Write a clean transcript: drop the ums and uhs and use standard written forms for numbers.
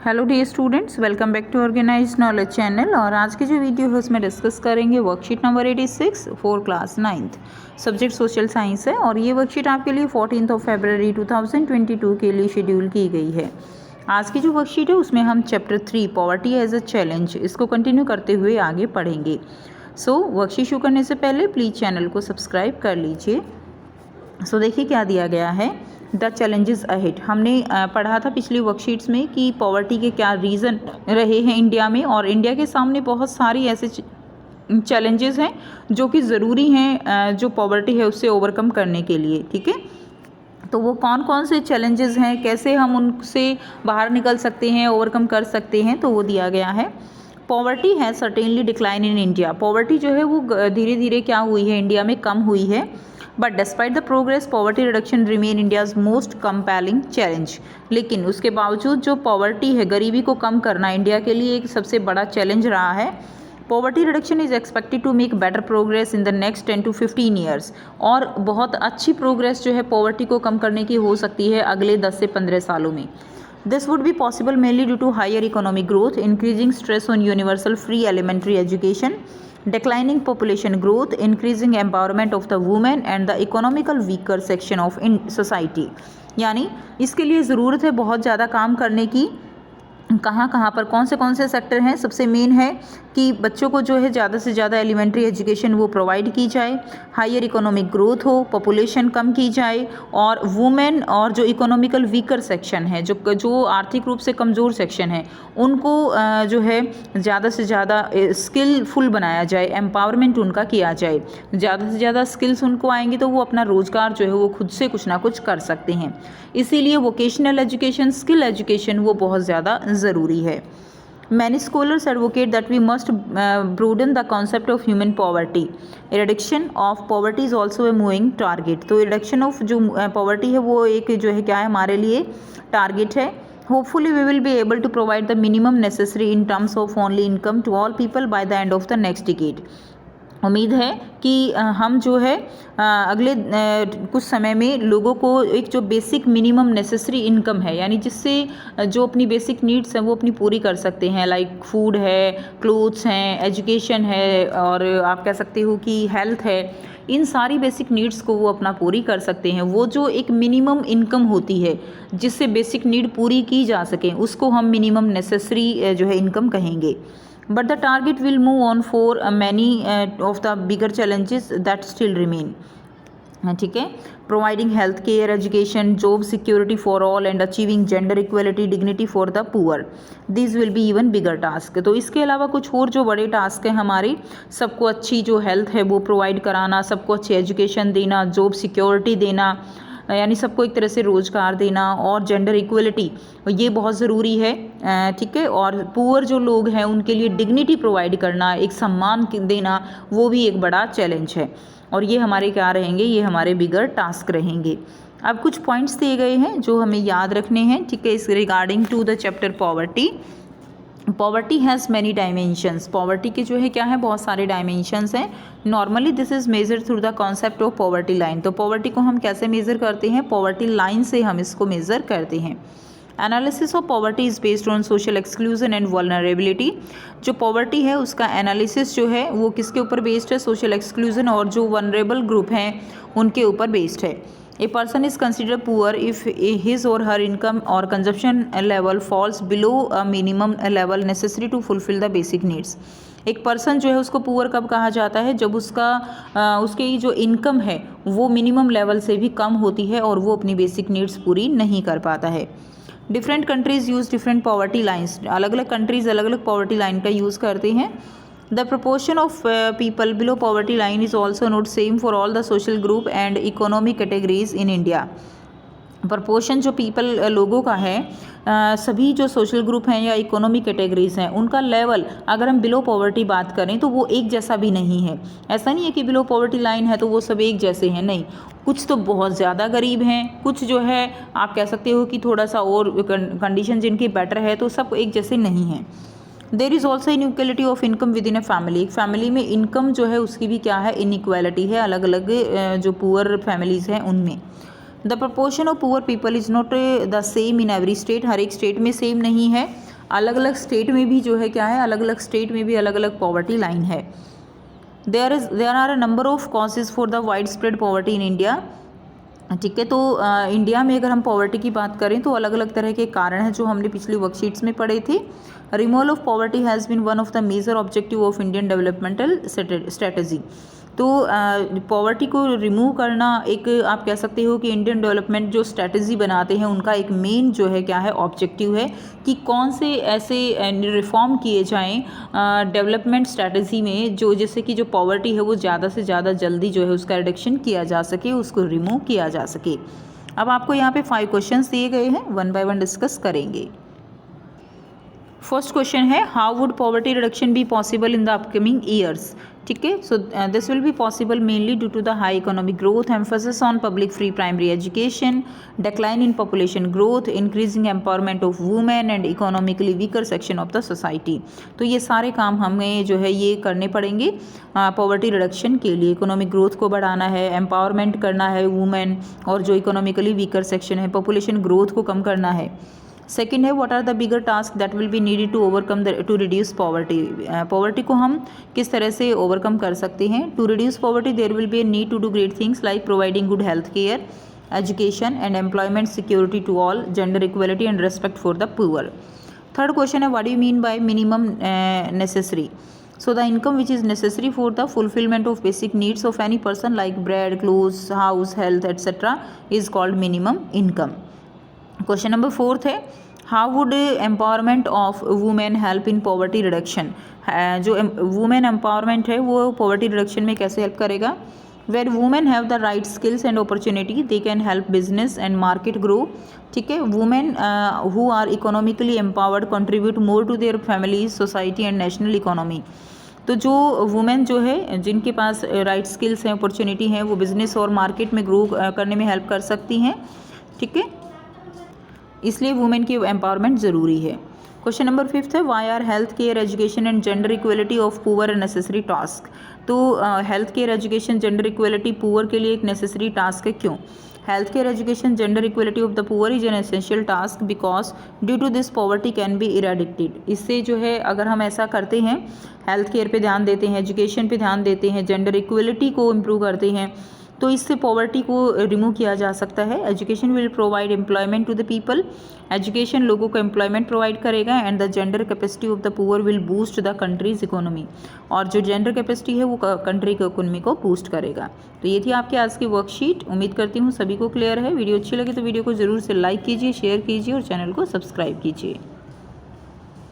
Hello dear students, welcome back to organise knowledge channel. और आज की जो वीडियो है उसमें डिस्कस करेंगे worksheet number 86 for class 9th, subject social science है। और ये वर्कशीट आपके लिए 14 फरवरी 2022 के लिए शेड्यूल की गई है। आज की जो वर्कशीट है उसमें हम chapter 3 poverty as a challenge इसको कंटिन्यू करते हुए आगे पढ़ेंगे। सो वर्कशीट शुरू करने से पहले प्लीज़ चैनल को सब्सक्राइब कर लीजिए। सो देखिए क्या दिया गया है, द चैलेंजेस अहेड। हमने पढ़ा था पिछली वर्कशीट्स में कि पॉवर्टी के क्या रीज़न रहे हैं इंडिया में, और इंडिया के सामने बहुत सारी ऐसे चैलेंजेस हैं जो कि ज़रूरी हैं जो पॉवर्टी है उससे ओवरकम करने के लिए। ठीक है, तो वो कौन कौन से चैलेंजेस हैं, कैसे हम उनसे बाहर निकल सकते हैं, ओवरकम कर सकते हैं, तो वो दिया गया है। पॉवर्टी है certainly decline in India. Poverty जो है वो धीरे धीरे क्या हुई है, इंडिया में कम हुई है। But despite the progress poverty reduction remain India's most compelling challenge. लेकिन उसके बावजूद जो पॉवर्टी है, गरीबी को कम करना, इंडिया के लिए एक सबसे बड़ा चैलेंज रहा है। Poverty reduction is expected to make better progress in the next 10 to 15 years. और बहुत अच्छी प्रोग्रेस जो है पॉवर्टी को कम करने की हो सकती है अगले 10 से 15 सालों में। This would be possible mainly due to higher economic growth, increasing stress on universal free elementary education, declining population growth, increasing empowerment of the women and the economical weaker section of in society। यानी इसके लिए ज़रूरत है बहुत ज़्यादा काम करने की। कहाँ कहाँ पर कौन से सेक्टर हैं, सबसे मेन है कि बच्चों को जो है ज़्यादा से ज़्यादा एलिमेंट्री एजुकेशन वो प्रोवाइड की जाए, हायर इकोनॉमिक ग्रोथ हो, पॉपुलेशन कम की जाए, और वुमेन और जो इकोनॉमिकल वीकर सेक्शन है, जो आर्थिक रूप से कमज़ोर सेक्शन है, उनको जो है ज़्यादा से ज़्यादा स्किलफुल बनाया जाए, एम्पावरमेंट उनका किया जाए। ज़्यादा से ज़्यादा स्किल्स उनको आएंगी तो वो अपना रोज़गार जो है वो खुद से कुछ ना कुछ कर सकते हैं। इसीलिए वोकेशनल एजुकेशन, स्किल एजुकेशन वो बहुत ज़्यादा ज़रूरी है। Many scholars advocate that we must broaden the concept of human poverty. Reduction of poverty is also a moving target. तो reduction of जो poverty है वो एक जो है क्या है, हमारे लिए टारगेट है। Hopefully we will be able to provide the minimum necessary in terms of only income to all people by the end of the next decade. उम्मीद है कि हम जो है अगले कुछ समय में लोगों को एक जो बेसिक मिनिमम नेसेसरी इनकम है, यानी जिससे जो अपनी बेसिक नीड्स हैं वो अपनी पूरी कर सकते हैं, लाइक फूड है, क्लोथ्स हैं, एजुकेशन है, और आप कह सकते हो कि हेल्थ है, इन सारी बेसिक नीड्स को वो अपना पूरी कर सकते हैं। वो जो एक मिनिमम इनकम होती है जिससे बेसिक नीड पूरी की जा सके उसको हम मिनिमम नेसेसरी जो है इनकम कहेंगे। But the target will move on for many of the bigger challenges that still remain. ठीक है, providing health care, education, job security for all and achieving gender equality, dignity for the poor. These will be even bigger task. तो इसके अलावा कुछ और जो बड़े task हैं हमारे, सबको अच्छी जो हेल्थ है वो प्रोवाइड कराना, सबको अच्छी एजुकेशन देना, जॉब सिक्योरिटी देना, यानी सबको एक तरह से रोज़गार देना, और जेंडर इक्वलिटी ये बहुत ज़रूरी है। ठीक है, और पुअर जो लोग हैं उनके लिए डिग्निटी प्रोवाइड करना, एक सम्मान देना, वो भी एक बड़ा चैलेंज है। और ये हमारे क्या रहेंगे, ये हमारे बिगर टास्क रहेंगे। अब कुछ पॉइंट्स दिए गए हैं जो हमें याद रखने हैं। ठीक है, इस regarding to the chapter poverty. Poverty has many dimensions. Poverty के जो है क्या है, बहुत सारे डायमेंशंस हैं। Normally this is measure through the concept of poverty line. तो पॉवर्टी को हम कैसे मेज़र करते हैं, पॉवर्टी लाइन से हम इसको मेज़र करते हैं। Analysis of poverty is based on social exclusion and vulnerability. जो पॉवर्टी है उसका एनालिसिस जो है वो किसके ऊपर बेस्ड है, सोशल एक्सक्लूजन और जो वनरेबल ग्रुप हैं उनके ऊपर बेस्ड है। A person is considered poor if his or her income or consumption level falls below a minimum level necessary to fulfill the basic needs. एक पर्सन जो है उसको पुअर कब कहा जाता है, जब उसकी जो इनकम है वो मिनिमम लेवल से भी कम होती है और वो अपनी बेसिक नीड्स पूरी नहीं कर पाता है। Different countries use different poverty lines. अलग अलग कंट्रीज़ अलग अलग पॉवर्टी लाइन का यूज़ करते हैं। The proportion of people below poverty line is also not same for all the social group and economic categories in India. Proportion जो लोगों का है, सभी जो सोशल ग्रुप हैं या इकोनॉमिक कैटेगरीज हैं उनका लेवल अगर हम बिलो पॉवर्टी बात करें तो वो एक जैसा भी नहीं है। ऐसा नहीं है कि बिलो पॉवर्टी लाइन है तो वो सब एक जैसे हैं, नहीं, कुछ तो बहुत ज़्यादा गरीब हैं, कुछ जो है आप कह सकते हो कि थोड़ा सा और कंडीशन जिनकी बेटर है, तो सब एक जैसे नहीं हैं। There is also inequality of income with in a family. एक फैमिली में इनकम जो है उसकी भी क्या है, इनइक्वालिटी है, अलग अलग जो पुअर फैमिलीज़ हैं उनमें। The proportion of poor people is not the same in every state. हर एक स्टेट में सेम नहीं है। अलग अलग स्टेट में भी जो है क्या है, अलग अलग स्टेट में भी अलग अलग पॉवर्टी लाइन है। There are a number of causes for the wide spread poverty in India. ठीक है, तो इंडिया में अगर हम पॉवर्टी की बात करें तो अलग अलग तरह के कारण हैं जो हमने पिछली वर्कशीट्स में पढ़े थे। Removal of poverty has been one of the major objective of Indian developmental strategy. तो पॉवर्टी को रिमूव करना एक आप कह सकते हो कि इंडियन डेवलपमेंट जो स्ट्रेटजी बनाते हैं उनका एक मेन जो है क्या है ऑब्जेक्टिव है कि कौन से ऐसे रिफॉर्म किए जाएं डेवलपमेंट स्ट्रेटजी में जो जिससे कि जो पॉवर्टी है वो ज़्यादा से ज़्यादा जल्दी जो है उसका रिडक्शन किया जा सके, उसको रिमूव किया जा सके। अब आपको यहाँ पे 5 क्वेश्चंस दिए गए हैं, वन बाय वन डिस्कस करेंगे। फर्स्ट क्वेश्चन है, how would poverty reduction be possible in the upcoming years. ठीक है, so this will be possible mainly due to the high economic growth, emphasis on public free primary education, decline in population growth, increasing empowerment of women and economically weaker section of the society. तो ये सारे काम हमें जो है ये करने पड़ेंगे पॉवर्टी रिडक्शन के लिए। इकोनॉमिक ग्रोथ को बढ़ाना है, एम्पावरमेंट करना है वुमेन और जो इकोनॉमिकली वीकर सेक्शन है, पॉपुलेशन ग्रोथ को कम करना है। सेकेंड है, what are the bigger task that will be needed to overcome to reduce poverty. Poverty को हम किस तरह से ओवरकम कर सकते हैं। To reduce poverty there will be a need to do great things like providing good health care, education and employment security to all, gender equality and respect for the poor. Third question है, what do you mean by minimum necessary. So the income which is necessary for the fulfillment of basic needs of any person like bread, clothes, house, health, etc. is called minimum income. Question number 4 है, how would empowerment of women help in poverty reduction. जो women empowerment है वो poverty reduction में कैसे help करेगा। Where women have the right skills and opportunity they can help business and market grow. ठीक है, women who are economically empowered contribute more to their family, society and national economy. तो जो women जो है जिनके पास right skills हैं, opportunity हैं, वो बिजनेस और मार्केट में ग्रो करने में हेल्प कर सकती हैं। ठीक है, इसलिए वुमेन की एम्पावरमेंट ज़रूरी है। क्वेश्चन नंबर 5 है, why are health care education and gender equality of poor necessary task. तो health care education gender equality poor के लिए एक नेसेसरी टास्क है, क्यों। Health care education gender equality of the poor is an essential task because due to this poverty can be eradicated. इससे जो है अगर हम ऐसा करते हैं, हेल्थ केयर पे ध्यान देते हैं, एजुकेशन पे ध्यान देते हैं, जेंडर इक्वलिटी को इम्प्रूव करते हैं, तो इससे पॉवर्टी को रिमूव किया जा सकता है। Education will provide employment to the people. Education लोगों को एम्प्लॉयमेंट प्रोवाइड करेगा and the gender capacity of the poor will boost the country's economy. और जो जेंडर कैपेसिटी है वो कंट्री की इकोनॉमी को बूस्ट करेगा। तो ये थी आपकी आज की वर्कशीट। उम्मीद करती हूँ सभी को क्लियर है। वीडियो अच्छी लगी तो वीडियो को ज़रूर से लाइक कीजिए, शेयर कीजिए और चैनल को सब्सक्राइब कीजिए।